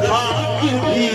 खाक भी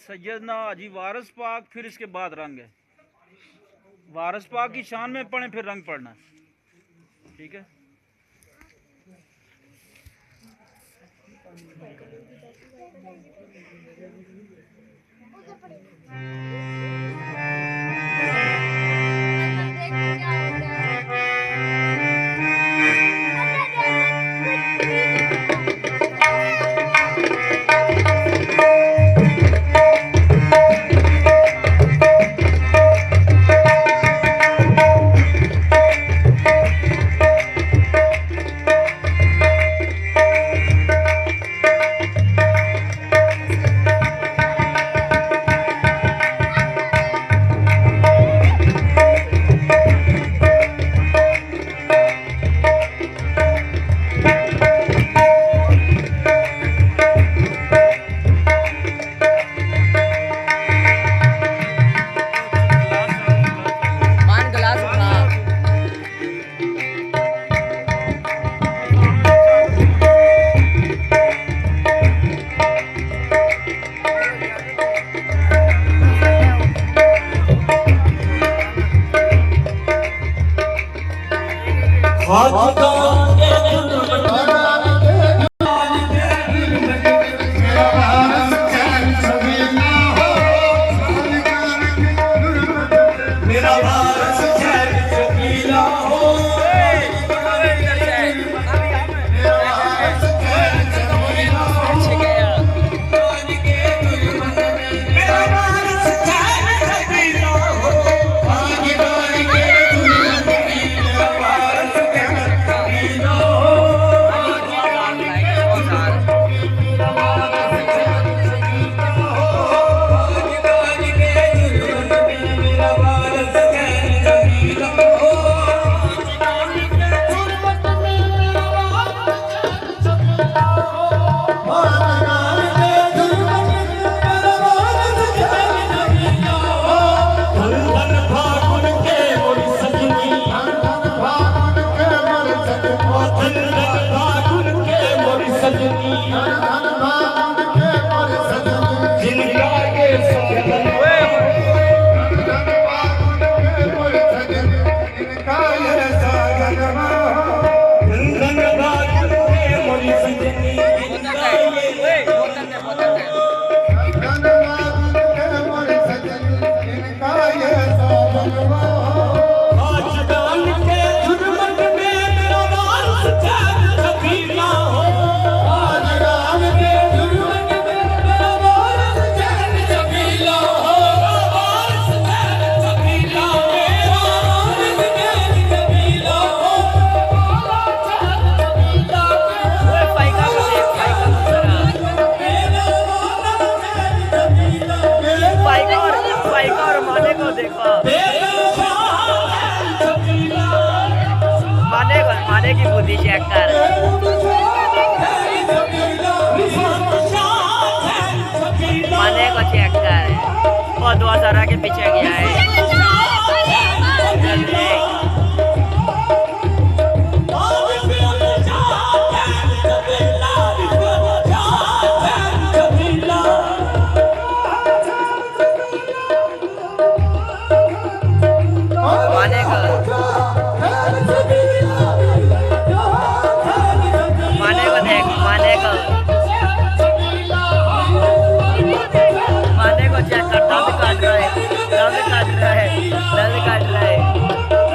सैयदना हाजी वारिस पाक, फिर इसके बाद रंग है। वारिस पाक की शान में पढ़े फिर रंग पढ़ना है, ठीक है। माने की बुद्धि चेक कर। माने को चेक कर। और 2000 के पीछे गया है। दंद काट रहा है।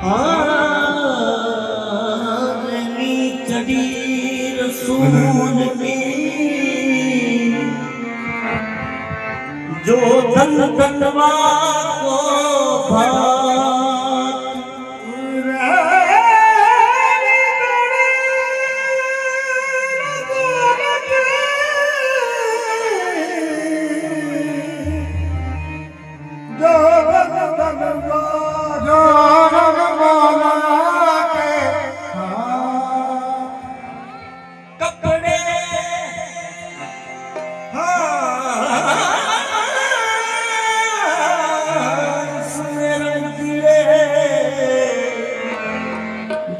आगनी चढ़ी रसूल की जो धन धनवा को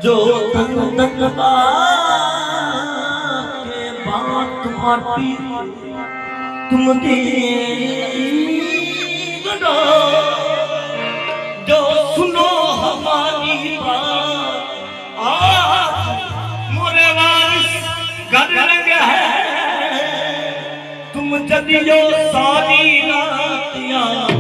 जो तन तन के बात माटी तुम दीवाना जो सुनो हमारी बात मोरे वारिस घर लग है तुम जदियो सारी रात याद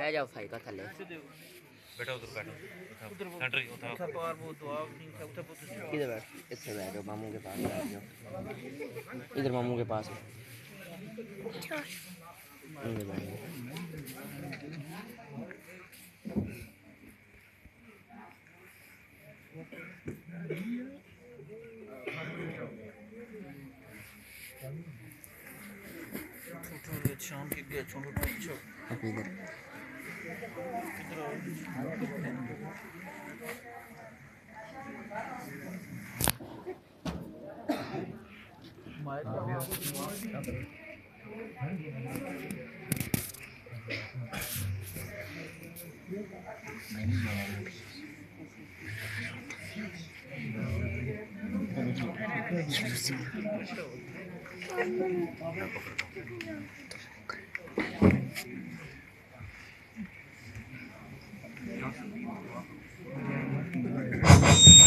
बह जाओ भाई का थले बेटा उधर बैठो सेंटर ही उठा इधर बैठ इससे बैठो मामू के पास बैठ जाओ इधर मामू के पास इधर बैठ शाम के लिए छोड़ इधर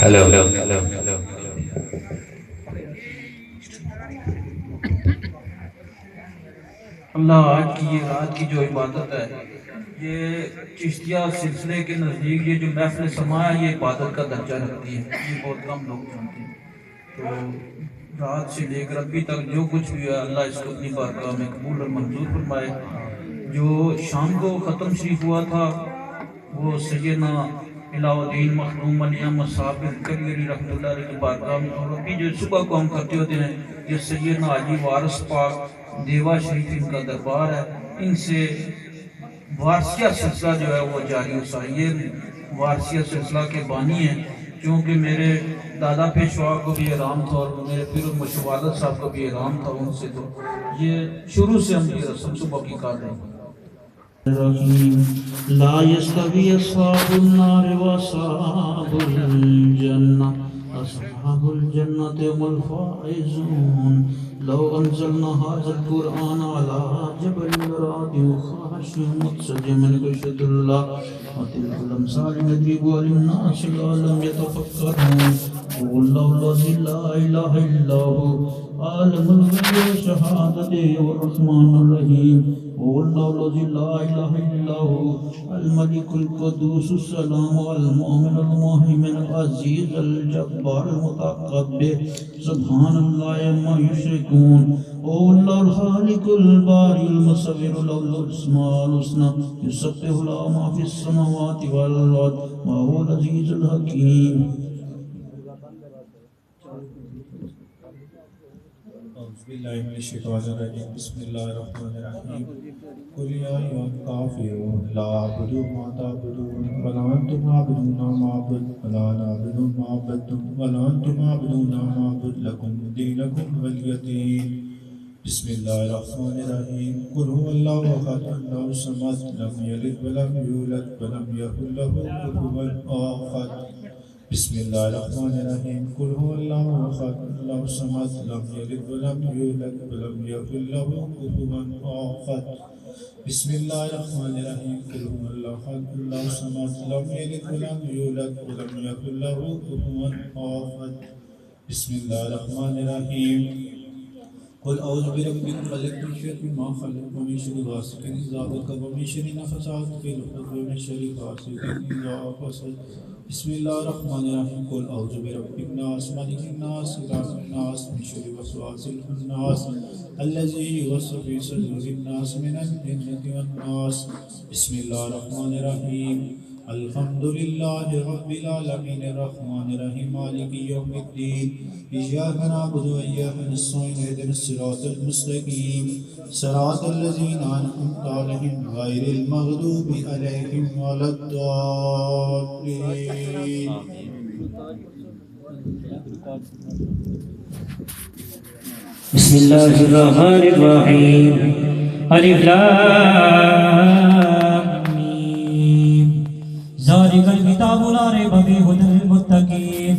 हेलो अल्लाह आज की ये रात की जो इबादत है, ये चिश्तिया सिलसिले के नज़दीक ये जो महफिल समाया ये इबादत का दर्जा रखती है। ये बहुत कम लोग जानते हैं। तो रात से लेकर अभी तक जो कुछ भी है अल्लाह इसको अपनी बारगाह में कबूल और मंजूर फरमाए। जो शाम को ख़त्म शरीफ हुआ था वो सैयदना इलाउद्दीन मखदूम अली अहमद साहब करीरी रहमतुल्लाह अलैह की बारगाह में, और अभी जो सुबह को हम करते होते हैं ये सैयदना अली वारिस पाक देवा शरीफ इनका दरबार है, इनसे वारसिया सिलसिला जो है वो जारी हो। ये वारसिया सिलसिला के बानी हैं, क्योंकि मेरे दादा पेशवा को भी आराम था और मेरे पीर मुशवालद साहब को भी आराम था उनसे, तो ये शुरू से हम ये रस्म सुबह की कर रहे हैं। ला यस्तवी अस्हाबुन नार व अस्हाबुल जन्नह अस्हाबुल जन्नति हुमुल फाइज़ून लौ अंज़लना हाज़ल कुरआन अला जबलिन लरअयतहु ख़ाशिअन मुत्सद्दिअन मिन ख़श्यतिल्लाह व तिलकल अमसालु नदरिबुहा लिन्नासि लअल्लहुम यतफ़क्करून वल्लाहु ला इलाहा इल्ला हु आलिमुल ग़ैबि व शहादति व रहमानुर रहीम व वल्लाहु ला इलाहा इल्ला हु अल मलिकुल कुद्दूस सलाम अल मुमिन अल मुहैमिन अजीज अल जब्बार अल मुतकब्बिर सुभानल्लाह मा युश्रिकून वल्लाहु खालिकुल बारिल मुसव्विर लहुल अस्माउल हुस्ना युसब्बिहु लहु मा फिस समावाति वल अर्द व हुवल अजीजुल हकीम। बिस्मिल्लाहिर्रहमानिर्रहीम कुल या अय्युहल काफिरून ला अअबुदु मा तअबुदून वला अंतुम आबिदूना मा अअबुदु वला अना आबिदुन मा अबदतुम वला अंतुम आबिदूना मा अअबुदु लकुम दीनुकुम वलिय दीन। बिस्मिल्लाहिर्रहमानिर्रहीम कुल हुवल्लाहु अहद अल्लाहु समद लम यलिद वलम यूलद वलम यकुल लहु कुफुवन अहद। बिस्मिल्लाहिर्रहमानिर्रहीम कुल हुवल्लाहु अहद अल्लाहु समद लम यलिद वलम यूलद वलम यकुल लहु कुफुवन अहद। बिस्मिल्लाहिर्रहमानिर्रहीम कुल हुवल्लाहु अहद अल्लाहु समद लम यलिद वलम यूलद वलम यकुल लहु कुफुवन अहद। बिस्मिल्लाहिर्रहमानिर्रहीम कुल औज़ु बिरब्बिल फलक मिन शर्रि मा खलक़ व मिन शर्रि गासिकिन इज़ा वक़ब व मिन शर्रि नफ़्फ़ासाति फ़िल उक़द व मिन शर्रि हासिदिन इज़ा हसद। बिस्मिल्लाहिर्रहमानिर्रहीम कुल औज़ु बिरब्बिन नास मलिकिन नास इलाहिन नास मिन शर्रि वसवासिल खन्नास अल्लज़ी युवस्विसु फ़ी सुदूरिन नास मिनल जिन्नति वन नास। बिस्मिल्लाहिर्रहमानिर्रहीम अल्हम्दुलिल्लाहि रब्बिल आलमीन अर्रहमानिर्रहीम मालिकि यौमिद्दीन इय्याका नअबुदु व इय्याका नस्तईन इहदिनस सिरातल मुस्तकीम सिरातल लज़ीना अनअमता अलैहिम गैरिल मग़दूबि अलैहिम वलद्दाल्लीन। बिस्मिल्लाहिर्रहमानिर्रहीम अलिफ लाम मीम ज़ालिकल किताबु ला रैब फीहि हुदल लिल-मुत्तक़ीन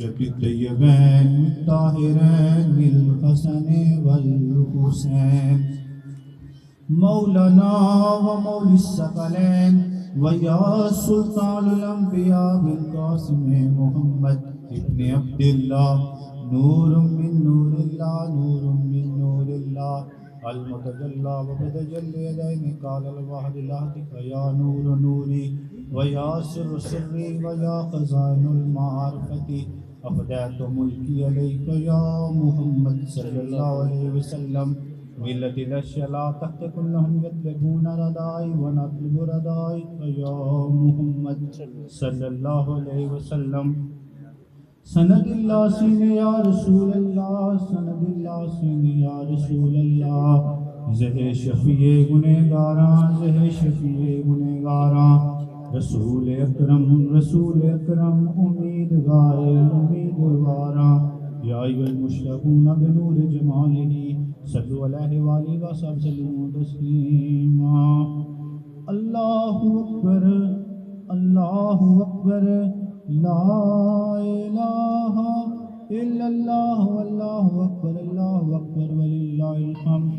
हज्जत तय्यबैन ताहिरैन बिल हसन वल हुसैन मौलाना व मौलिस सकलैन व या सुल्तानुल अंबिया बिल कासिम मोहम्मद इब्न अब्दुल्लाह नूरुम मिन नूरिल्लाह अल मुतजल्ला व बतजल्ली अलैहि क़ाल अल वाहिद लहदिक या नूर नूरी व या सिर सिर्री व या खज़ाइनुल मारिफती अफ़दैतु मुल्की अलैका या मुहम्मद सल्लल्लाहु अलैहि वसल्लम मिल्लतिल अश्यला तहत कुल्लहुम यतलबून रदाई व नतलबु रदाई या मुहम्मद सल्लल्लाहु अलैहि वसल्लम सनदिल्लाह सीने या रसूल अल्लाह सनदिल्लाह सीने या रसूल अल्लाह ज़हे शफ़ीए गुनहगारां ज़हे शफ़ीए गुनहगारां रसूल अकरम उम्मीदवारां या अय्युहल मुश्तगून बिनूर जमालिही सल्लु अलैहि व आलिहि व सल्लिमू तस्लीमा अल्लाहु अकबर ला इलाहा इल्लल्लाह अल्लाहु अकबर वलिल्लाहिल हम्द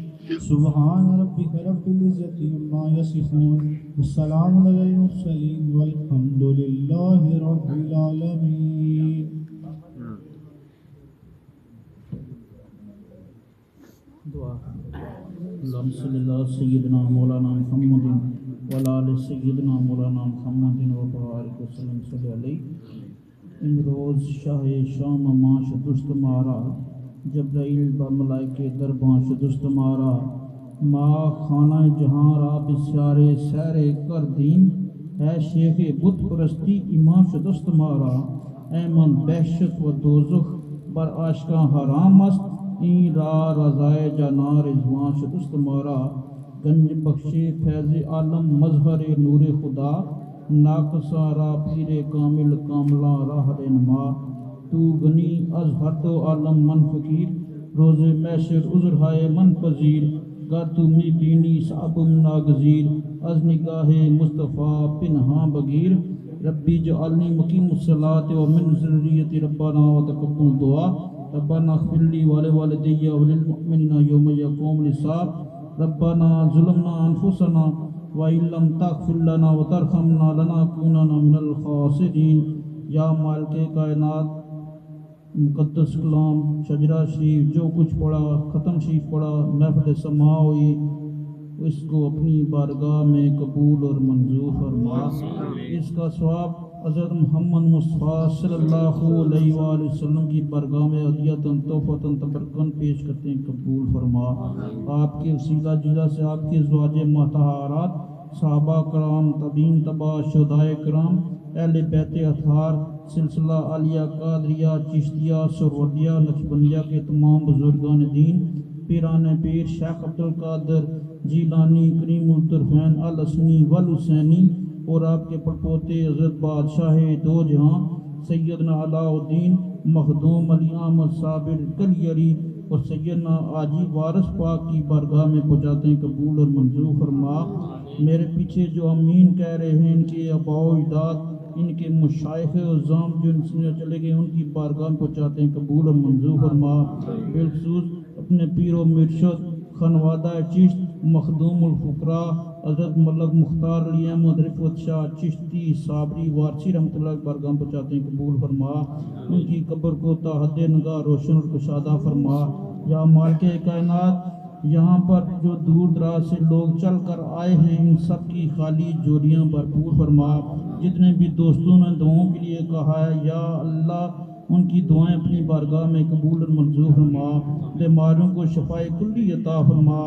सुब्हान रब्बिक रब्बिल इज्जति अम्मा यसिफून वस्सलामुन अलल मुरसलीन वल्हम्दुलिल्लाहि रब्बिल आलमीन। दुआ अल्लाहुम्मा सल्लि अला सय्यिदिना मौलाना मुहम्मदिन व अला आलि सय्यिदिना मौलाना मुहम्मदिन व बारिक वसल्लम सल्लल्लाहु अलैहि। इमरोज़ शाह शाम मां शुदुस्त मारा जब्राइल ब मलाइके दरबां शुदुस्त मारा माँ खाना जहाँ रा बिस्यारे सहरे कर दीन है शेख बुत परस्ती इमां शुदुस्त मारा ऐमन बहशत व दोज़ख बर आशका हराम मस्त ई रा रज़ाए जाना रिज़वां शुदुस्त मारा गंज बख्शे फैज़ आलम मजहर नूर खुदा नाकसारा पीरे कामिल कामला राह रहनुमा तू गनी अज हर दो आलम मन फकीर रोज़े मैशर उज़र हाय मन पजीर गर तू मी पीनी साबुम नागजीर अज निगाहे मुस्तफ़ा पिन्हा बगीर रब्बी जअलनी मुकीमुस्सलात व मिन ज़ुर्रियति रब्बना व तक़ब्बल दुआ रब्बना ग़फ़िरली व लिवालिदैया व लिल मुअमिनीना यौम यक़ूमुल हिसाब रब्बना ज़ुलमना अनफुसना व इल्लम तग़फ़िर लना व तरहमना लनकूनन्ना मिनल ख़ासिरीन। या मालिके कायनात मुक़द्दस कलाम शजरा शरीफ जो कुछ पढ़ा ख़त्म शरीफ पढ़ा महफ़िल समा हुई इसको अपनी बारगाह में कबूल और मंजूर फरमा। इसका सवाब हज़रत मोहम्मद मुस्तफ़ा सल्लल्लाहु अलैहि वसल्लम की बारगाह में हदियतन तोहफ़तन तबरकन पेश करते हैं कबूल फरमा। आपके वसीला जिला से आपके ज़वाजे महतहरात सहाबा कराम तबीन तबा शुहदाए कराम अहले बैत अथहार सिलसिला आलिया कादरिया चिश्तिया सुरवदिया नक्शबंदिया के तमाम बुजुर्गान दीन पीरान पीर शेख अब्दुल कादिर जीलानी करीमुल तुरफैन अल हसनी वल हुसैनी और आपके पड़पोते हज़रत बादशाह दो जहां सैयदना अलाउद्दीन मखदूम अली अहमद साबिर कलियरी और सैयदना आजी वारिस पाक की बारगाह में पहुँचाते हैं कबूल और मंजूर फरमा। मेरे पीछे जो अमीन कह रहे हैं इनके अबाओ इदाद इनके मुशाइख और जाम जो इनसे चले गए उनकी बारगाह में पहुँचाते हैं कबूल और मंजूर फरमा। बिलखसूस अपने पीरो मिर्शद खनवादा चिश्त मखदूमुल फुकरा हज़रत मलक मुख्तार अली अहमद रिफ़त शाह चिश्ती साबरी वारसी रहमतुल्लाह बारगाह पहुँचाते हैं कबूल फरमा। उनकी कब्र को ताहद निगाह रोशन और कुशादा फरमा। या मालिके कायनात यहाँ पर जो दूर दराज से लोग चल कर आए हैं इन सब की खाली जोड़ियाँ भरपूर फरमा। जितने भी दोस्तों ने दुआओं के लिए कहा है या अल्लाह उनकी दुआएं अपनी बारगाह में कबूल और मंजूर फरमा। बीमारियों को शफाए कुल्ली अता फरमा।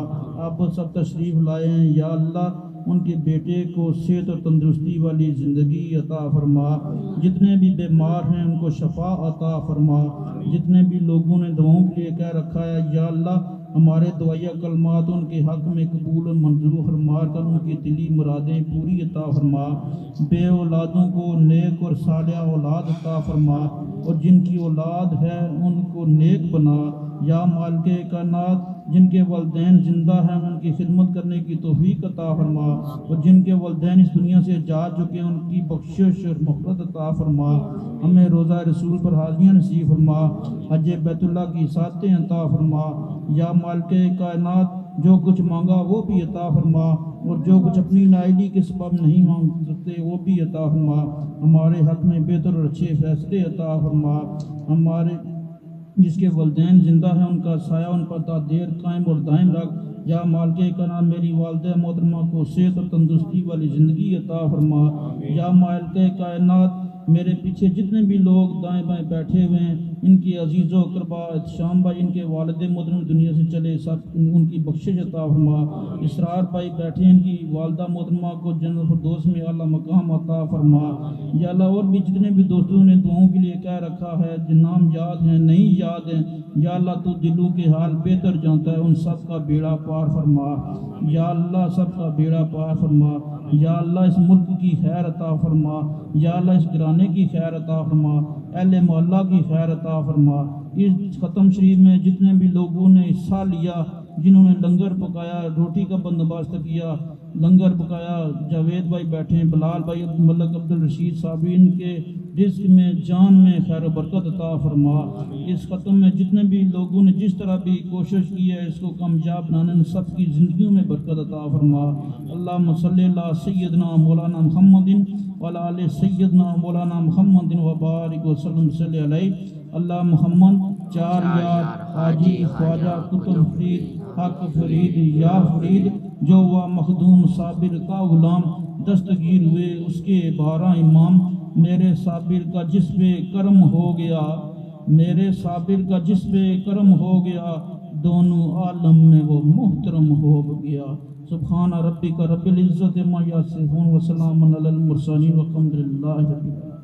आप सब तशरीफ़ लाए हैं या अल्लाह उनके बेटे को सेहत और तंदुरुस्ती वाली ज़िंदगी अता फरमा। जितने भी बीमार हैं उनको शफा अता फरमा। जितने भी लोगों ने दुआओं के लिए कह रखा है या अल्लाह हमारे दुआया कलमात उनके हक़ में कबूल और मंजूर फरमा कर उनकी दिली मुरादें पूरी अता फरमा। बे औलादों को नेक और सालिह औलाद अता फरमा। और जिनकी औलाद है उनको नेक बना। या मालिक कायनात जिनके वलदैन जिंदा हैं उनकी खिदमत करने की तौफीक अता फरमा, और जिनके वलदैन इस दुनिया से जा चुके हैं उनकी बख्शिश और मग़फ़िरत अता फरमा। हमें रोज़ा रसूल पर हाज़ियाँ नसीब फरमा, हज बैतुल्लाह की सातें अता फरमा। या मालिक कायनात जो कुछ मांगा वो भी अता फरमा, और जो कुछ अपनी नाइली के सबब नहीं मांग सकते वो भी अता फरमा। हमारे हक़ में बेहतर और अच्छे फ़ैसले अता फरमा। हमारे जिसके वलदैन जिंदा है उनका साया उन पर ता देर कायम और दायम रख। या मालिक का नाम मेरी वालिदा मोहतरमा को सेहत और तंदुरुस्ती वाली ज़िंदगी अता फरमा। या मालिक कायनात मेरे पीछे जितने भी लोग दाएं बाएं बैठे हुए हैं इनकी अजीज़ो करबा शाम भाई इनके वालिद मोहतरम दुनिया से चले सब उनकी बख्शिश अता फरमा। इसरार भाई बैठे इनकी वालिदा मोहतरमा को जन्नत फिरदौस में आला मकाम अता फरमा। या अल्लाह और भी जितने भी दोस्तों ने दुआओं के लिए कह रखा है जिन नाम याद हैं नहीं याद हैं, या अल्लाह तू दिलों के हाल बेहतर जानता है, उन सब का बेड़ा पार फरमा। या अल्लाह सब का बेड़ा पार फरमा। या अल्लाह इस मुल्क की खैर अता फरमा। या अल्लाह इस घराने की खैर अता फरमा, अहले मोहल्ला की खैर अता फरमा। इस ख़त्म शरीफ में जितने भी लोगों ने हिस्सा लिया, जिन्होंने लंगर पकाया, रोटी का बंदोबस्त किया, लंगर पकाया, जावेद भाई बैठे हैं, बिलाल भाई, मलक अब्दुल रशीद साहब, इनके रिज़्क़ में जान में खैर बरकत अता फरमा। इस ख़त्म में जितने भी लोगों ने जिस तरह भी कोशिश की है इसको कामयाब बनाने में सबकी ज़िंदगियों में बरकत अता फरमा। अल्लाहुम्मा सल्ली अला सय्यदना मौलाना मुहम्मदिन व अला आलि सय्यदना मौलाना मुहम्मदिन व बारिक व सल्लम सल्ली अलैहि। अल्लाह मुहम्मद चार यार हाजी ख्वाजा कुतुब फरीद हक फरीद या फरीद जो वह मखदूम साबिर का गुलाम दस्तगीर हुए उसके 12 इमाम। मेरे साबिर का जिस पे कर्म हो गया, मेरे साबिर का जिस पे कर्म हो गया, दोनों आलम में वो मुहतरम हो गया। सुब्हान रब्बिका रब्बिल इज्जति अम्मा यसिफून व सलामुन अलल मुरसलीन वल्हम्दुलिल्लाहि रब्बिल आलमीन।